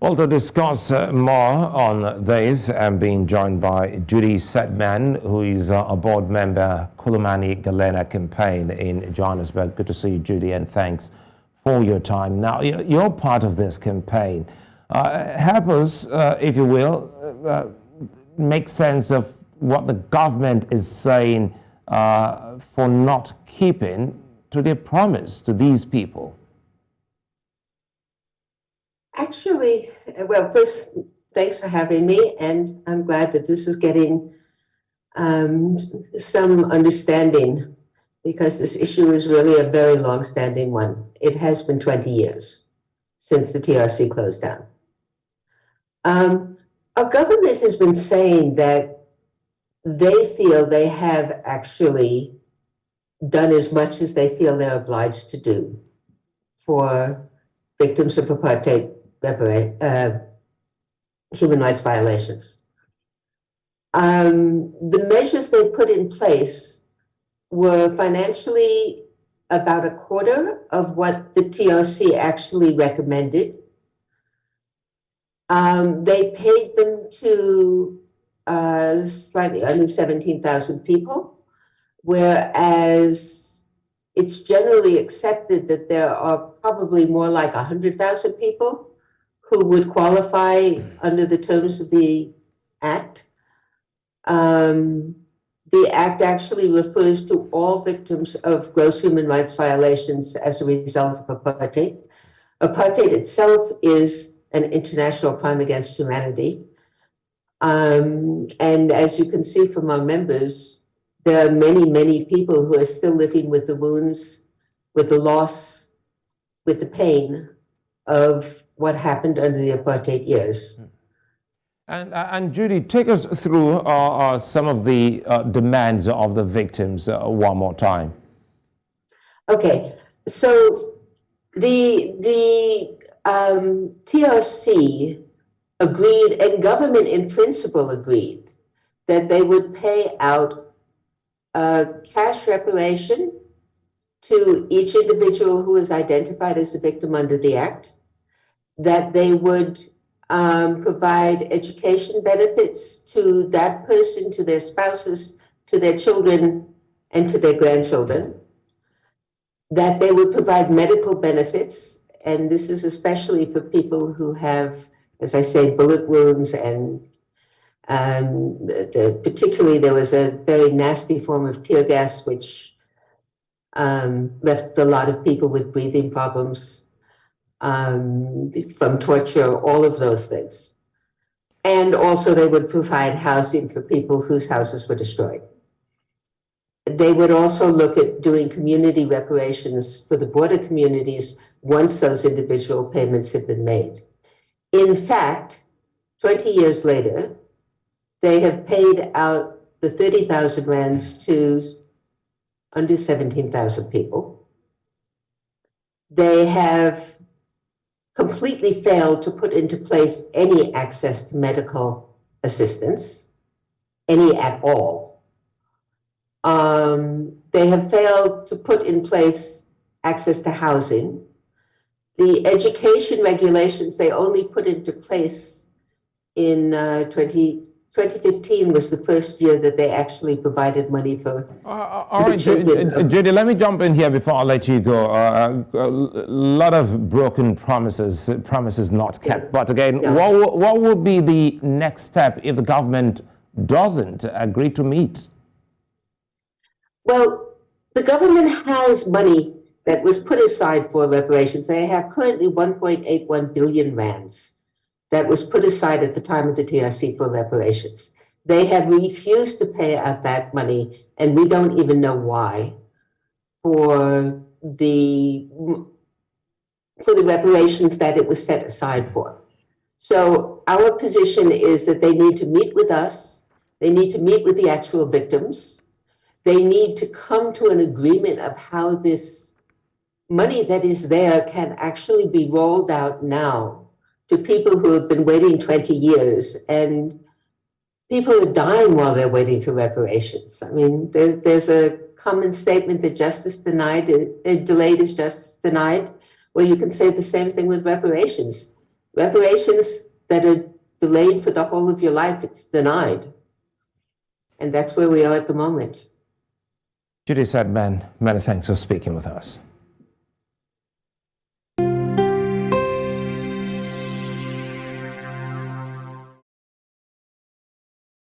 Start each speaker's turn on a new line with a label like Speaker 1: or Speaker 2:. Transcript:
Speaker 1: Well, to discuss more on this, I'm being joined by Judy Sedman, who is a board member, Khulumani Galena campaign in Johannesburg. Good to see you, Judy, and thanks for your time. Now, you're part of this campaign. Help us, if you will, make sense of what the government is saying for not keeping to their promise to these people.
Speaker 2: Actually, well, first, thanks for having me, and I'm glad that this is getting some understanding, because this issue is really a very long-standing one. It has been 20 years since the TRC closed down. Our government has been saying that they feel they have actually done as much as they feel they're obliged to do for victims of apartheid human rights violations. The measures they put in place were financially about a quarter of what the TRC actually recommended. They paid them to slightly under 17,000 people, whereas it's generally accepted that there are probably more like 100,000 people who would qualify under the terms of the Act. The Act actually refers to all victims of gross human rights violations as a result of apartheid. Apartheid itself is an international crime against humanity. And as you can see from our members, there are many, many people who are still living with the wounds, with the loss, with the pain of what happened under the apartheid years.
Speaker 1: And Judy, take us through some of the demands of the victims one more time.
Speaker 2: Okay, so the TRC agreed, and government in principle agreed, that they would pay out cash reparation to each individual who is identified as a victim under the Act, that they would provide education benefits to that person, to their spouses, to their children, and to their grandchildren, that they would provide medical benefits, and this is especially for people who have, as I say, bullet wounds, and particularly there was a very nasty form of tear gas which left a lot of people with breathing problems, from torture, all of those things. And also they would provide housing for people whose houses were destroyed. They would also look at doing community reparations for the border communities once those individual payments had been made. In fact, 20 years later, they have paid out the 30,000 rands to under 17,000 people. They have completely failed to put into place any access to medical assistance, any at all. They have failed to put in place access to housing. The education regulations they only put into place in 2015 was the first year that they actually provided money for
Speaker 1: all right, Judy, let me jump in here before I let you go. A lot of broken promises not kept. Yeah. But again, yeah. What would be the next step if the government doesn't agree to meet?
Speaker 2: Well, the government has money that was put aside for reparations. They have currently 1.81 billion rands that was put aside at the time of the TRC for reparations. They have refused to pay out that money, and we don't even know why, for the reparations that it was set aside for. So our position is that they need to meet with us, they need to meet with the actual victims, they need to come to an agreement of how this money that is there can actually be rolled out now to people who have been waiting 20 years, and people are dying while they're waiting for reparations. I mean, there's a common statement that justice denied, delayed is justice denied. Well, you can say the same thing with reparations. Reparations that are delayed for the whole of your life, it's denied. And that's where we are at the moment.
Speaker 1: Judy Sedman, many thanks for speaking with us.